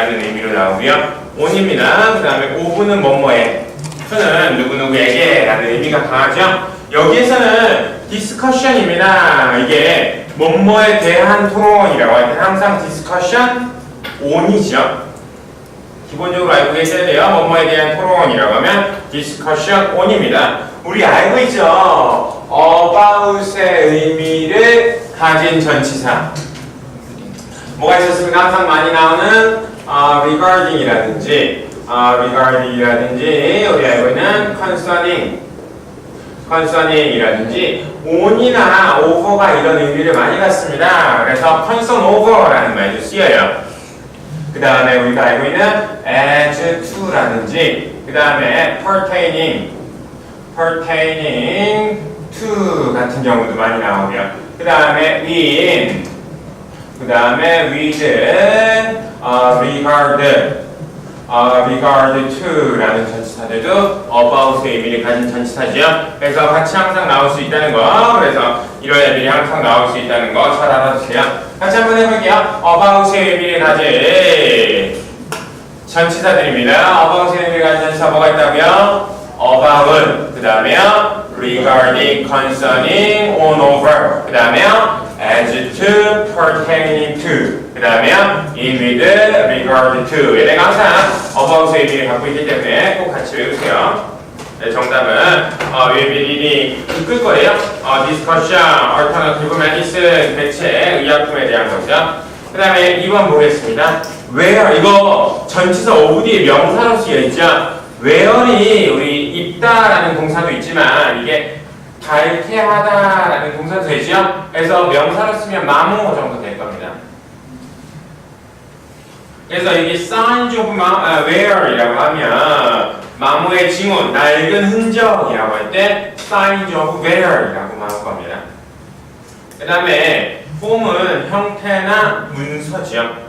라는 의미로 나오고요. on입니다. 그 다음에 of는 뭐뭐에, to는 누구누구에게 라는 의미가 강하죠. 여기에서는 discussion입니다. 이게 뭐뭐에 대한 토론이라고 할 때 항상 discussion on이죠. 기본적으로 알고 계셔야 돼요. 뭐뭐에 대한 토론이라고 하면 discussion on입니다. 우리 알고 있죠? about의 의미를 가진 전치사. 뭐가 있었습니까? 항상 많이 나오는 regarding이라든지 우리 알고 있는 concerning이라든지 on이나 over가 이런 의미를 많이 갖습니다. 그래서 concern over라는 말도 쓰여요. 그 다음에 우리가 알고 있는 as to라든지 그 다음에 pertaining to 같은 경우도 많이 나오고요. 그 다음에 in, 그 다음에 with, regard to라는 전치사들도 about의 의미를 가진 전치사죠. 그래서 같이 항상 나올 수 있다는 거, 그래서 이런 애들이 항상 나올 수 있다는 거 잘 알아두세요. 같이 한번 해볼게요. about의 의미를 가진 전치사들입니다. about의 의미를 가진 전치사 뭐가 있다고요? about은, 그 다음에요 regarding, concerning, on, over, 그 다음에요 as to, pertaining to, 그 다음에요 in, with, regard to. 얘네가 항상 about의 의미를 갖고 있기 때문에 꼭 같이 외우세요. 네, 정답은 will be reading 이끌 거예요. discussion, alternative medicine, 대체 의약품에 대한 거죠. 그 다음에 2번 보겠습니다. where, 이거 전치사 of 뒤에 명사로 쓰여있죠. where이 우리 입다라는 동사도 있지만 이게 닳게 하다라는 동사도 되죠. 그래서 명사로 쓰면 마모 정도 될 겁니다. 그래서 이게 signs of where이라고 하면 마모의 징후, 낡은 흔적이라고 할 때 signs of where이라고 나올 겁니다. 그 다음에 form은 형태나 문서죠.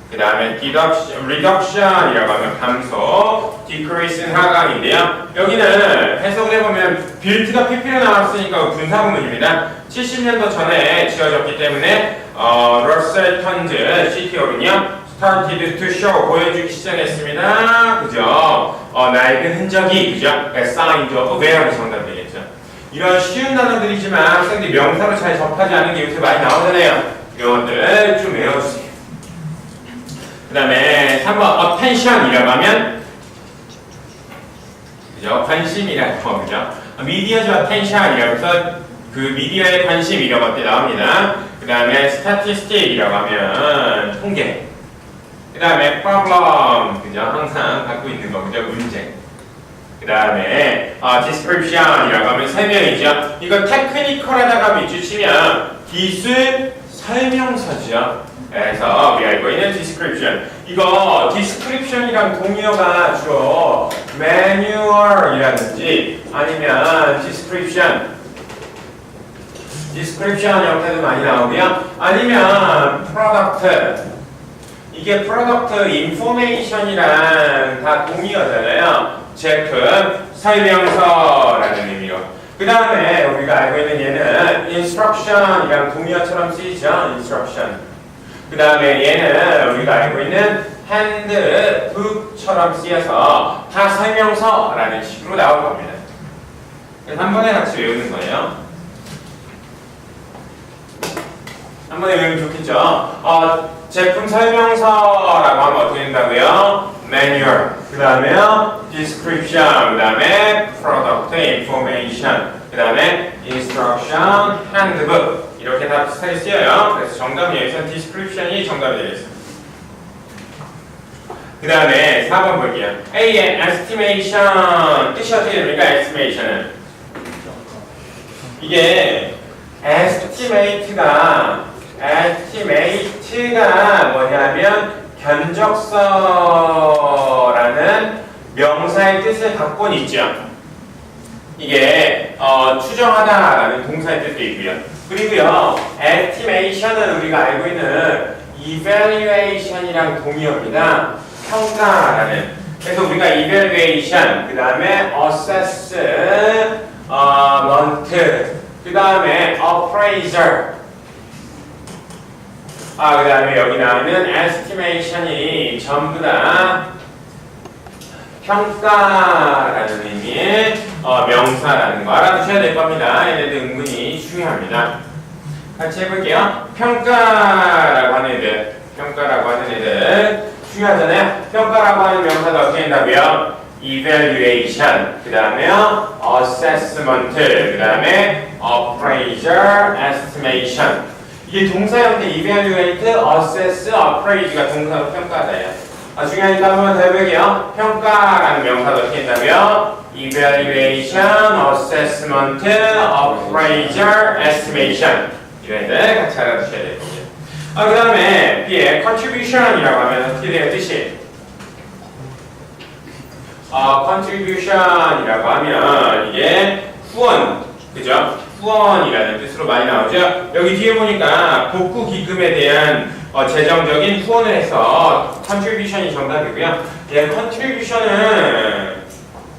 그 다음에 reduction이라고 하면 감소, decrease는 하강인데요. 여기는 해석을 해보면 built가 PP로 나왔으니까 군사구문입니다. 70년도 전에 지어졌기 때문에 러셀 턴즈 CTO는요 started to show, 보여주기 시작했습니다. 그죠? 낡은 흔적이, 그죠? signs of where이 정답 되겠죠. 이런 쉬운 단어들이지만 학생들이 명사로 잘 접하지 않은 게 요새 많이 나오잖아요. 이런 것들 좀 외워주세요. 그 다음에 3번 attention이라고 하면 그죠? 관심이라고 그죠? 미디어죠. attention이라고 해서 그 미디어의 관심 이런 것들이 나옵니다. 그 다음에 statistic이라고 하면 통계. 그 다음에 problem, 그죠? 항상 갖고 있는 거, 그죠? 문제. 그 다음에 description이라고 하면 설명이죠. 이거 테크니컬하다가 밑줄치면 기술 설명서죠. 그래서 우리 알고 있는 description. 이거 description이랑 동의어가 주로 manual이라든지 아니면 description 형태도 많이 나오고요. 아니면 product. 이게 product information이랑 다 동의어잖아요. 제품, 설명서라는 의미로. 그 다음에 우리가 알고 있는 얘는 instruction이랑 동의어처럼 쓰이죠. instruction. 그 다음에 얘는 우리가 알고 있는 handbook처럼 쓰여서 다 설명서라는 식으로 나올 겁니다. 그래서 한 번에 같이 외우는 거예요. 한 번에 외우면 좋겠죠. 제품 설명서라고 하면 어떻게 된다고요? manual, 그 다음에요 description, 그 다음에 product information, 그 다음에 instruction, handbook 이렇게 다 비슷하게 쓰여요. 그래서 정답은 여기서 description이 정답이 되겠습니다. 그 다음에 4번 볼게요. A의 estimation 뜻이 어떻게 됩니까? estimation은 이게 estimate가 뭐냐면 견적서라는 명사의 뜻을 갖고는 있죠. 이게 추정하다라는 동사의 뜻도 있고요. 그리고요, estimation은 우리가 알고 있는 evaluation이랑 동의어입니다. 평가라는. 그래서 우리가 evaluation, 그 다음에 assessment, 그 다음에 appraiser 그 다음에 여기 나오는 estimation이 전부 다 평가라는 의미의 명사라는 거 알아두셔야 될 겁니다. 얘네들 은근히 중요합니다. 같이 해볼게요. 평가라고 하는 애들 중요하잖아요. 평가라고 하는 명사가 어떻게 된다고요? evaluation, 그 다음에요 assessment, 그 다음에 appraisal, estimation. 이게 동사 형태 evaluate, assess, appraise가 동사로 평가다예요. 중요하니까 한번 더 해볼게요. 평가라는 명사가 어떻게 된다고요? evaluation, assessment, appraisal, estimation. 이런 애들 같이 알아두셔야 될 겁니다. 그 다음에 B의 contribution이라고 하면 어떻게 돼요? 뜻이? contribution이라고 하면 이게 후원, 그죠? 후원이라는 뜻으로 많이 나오죠? 여기 뒤에 보니까 복구 기금에 대한 재정적인 후원을 해서 contribution이 정답이고요. contribution은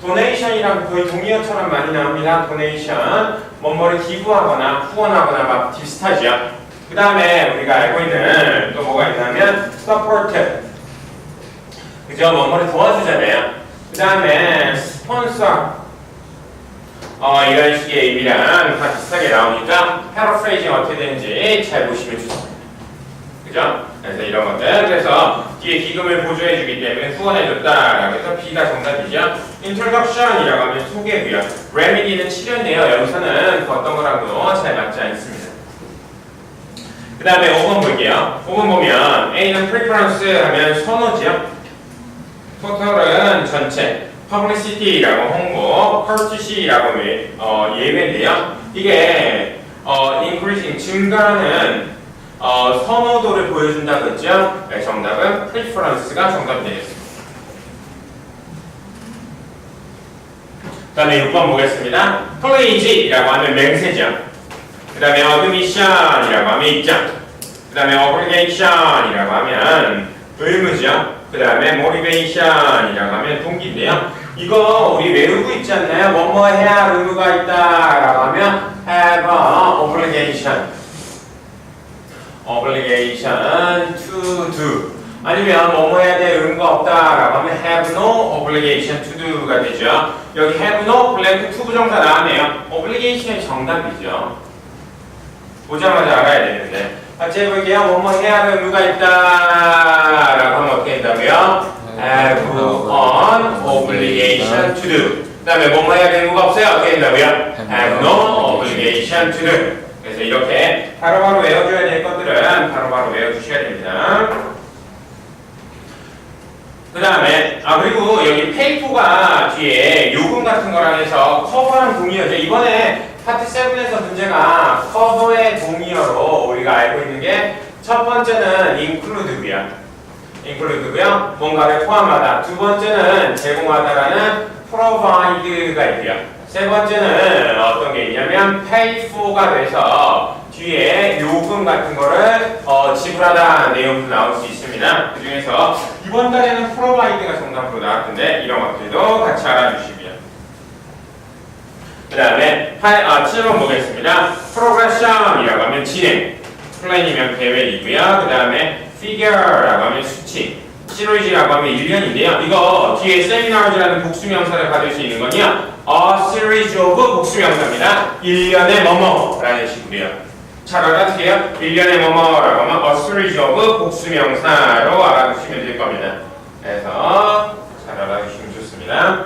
donation이랑 거의 동의어처럼 많이 나옵니다. donation, 뭐뭐를 기부하거나 후원하거나 막 비슷하죠. 그 다음에 우리가 알고 있는 또 뭐가 있냐면 support, 그죠? 뭐뭐를 도와주잖아요. 그 다음에 sponsor, 이런 식의 의미랑 다 비슷하게 나오니까 paraphrasing 어떻게 되는지 잘 보시면 좋습니다. 그죠? 그래서 이런 것들, 그래서 뒤에 기금을 보조해주기 때문에 후원해줬다라고 해서 B가 정답이죠. introduction이라고 하면 소개고요. remedy는 치료인데요. 여기서는 어떤 거랑도 잘 맞지 않습니다. 그 다음에 5번 볼게요. 5번 보면 A는 preference 하면 선호지요. total은 전체, publicity라고 홍보, courtesy라고 예외인데요. 이게 increasing, 증가하는 선호도를 보여준다고 했죠. 네, 정답은 preference가 정답이 되겠습니다. 그 다음에 6번 보겠습니다. pledge라고 하면 맹세죠. 그 다음에 admission이라고 하면 입장, 그 다음에 obligation이라고 하면 의무죠. 그 다음에 motivation이라고 하면 동기인데요. 이거 우리 외우고 있지 않나요? 뭐뭐 해야 할 의무가 있다라고 하면 have a obligation to do, 아니면 뭐뭐 해야 될 의무가 없다라고 하면 have no obligation to do가 되죠. 여기 have no blank to 부정사 나왔네요. obligation이 정답이죠. 보자마자 알아야 되는데. 같이 해볼게요. 뭐뭐 해야 할 의무가 있다라고 하면 어떻게 된다고요? have an obligation to do. 그 다음에 뭐뭐 해야 될 의무가 없어요? 어떻게 된다고요? have no obligation to do. 그래서 이렇게 바로바로 외워줘야 될 것들은 바로바로 외워주셔야 됩니다. 그 다음에 그리고 여기 페이퍼가 뒤에 요금 같은 거랑 해서 커버랑 동의어죠. 이번에 파트 7에서 문제가 커버의 동의어로 우리가 알고 있는 게 첫 번째는 include고요. 뭔가를 포함하다. 두 번째는 제공하다라는 provide가 있고요. 세 번째는 어떤 게 있냐면 pay for가 돼서 뒤에 요금 같은 거를 지불하다 내용도 나올 수 있습니다. 그 중에서 이번 달에는 provide가 정답으로 나왔는데 이런 것들도 같이 알아주시고요. 그 다음에 7번 보겠습니다. progression이라고 하면 진행, plan이면 계획이고요. 그 다음에 figure라고 하면 수치, series라고 하면 1년인데요. 이거 뒤에 seminars라는 복수명사를 받을 수 있는 건요. a series of 복수명사입니다. 1년의 뭐뭐라는 식으로요. 잘 알아두세요. 1년의 뭐뭐라고 하면 a series of 복수명사로 알아두시면 될 겁니다. 그래서 잘 알아두시면 좋습니다.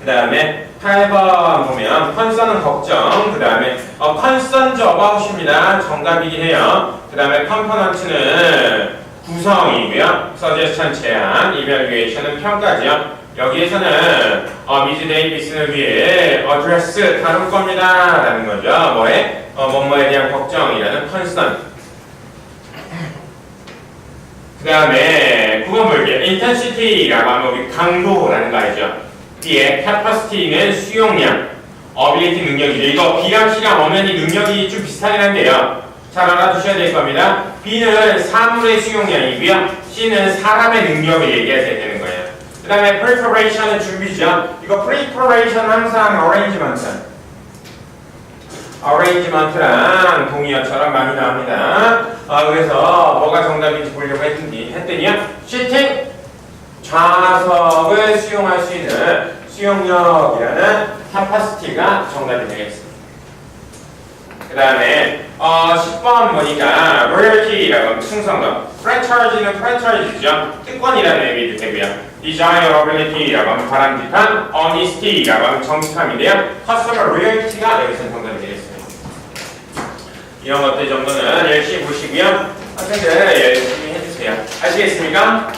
그 다음에 8번 보면 concern은 걱정, 그 다음에 concerned about입니다. 정답이긴 해요. 그 다음에 component는 구성이고요. suggestion 제안, evaluation은 평가죠. 여기에서는 미즈 데이비스를 위해 address 다룰 겁니다 라는 거죠. 뭐에? 뭐뭐에 대한 걱정이라는 concern. 그 다음에 9번 볼게요. intensity라고 하면 우리 강도라는 거 알죠? B의 capacity는 수용량, ability 능력이죠. 이거 B랑 C랑 엄연히 능력이 좀 비슷하긴 한데요. 잘 알아두셔야 될 겁니다. B는 사물의 수용량이고요. C는 사람의 능력을 얘기하셔야 되는 거예요. 그 다음에 preparation은 준비죠. 이거 preparation 항상 arrangement랑 동의어처럼 많이 나옵니다. 그래서 뭐가 정답인지 보려고 했더니요. 시팅 좌석을 수용할 수 있는 수용력이라는 캐파시티가 정답이 되겠습니다. 그 다음에 10번 보니까 royalty라고 하면 충성도, franchis는 franchise죠. 특권이라는 의미도 되고요. desirability라고 하면 바람직한, honesty라고 하면 정직함인데요. customer loyalty가 여기서 정답이 되겠습니다. 이런 것들 정도는 열심히 보시고요. 학생들 열심히 해주세요. 아시겠습니까?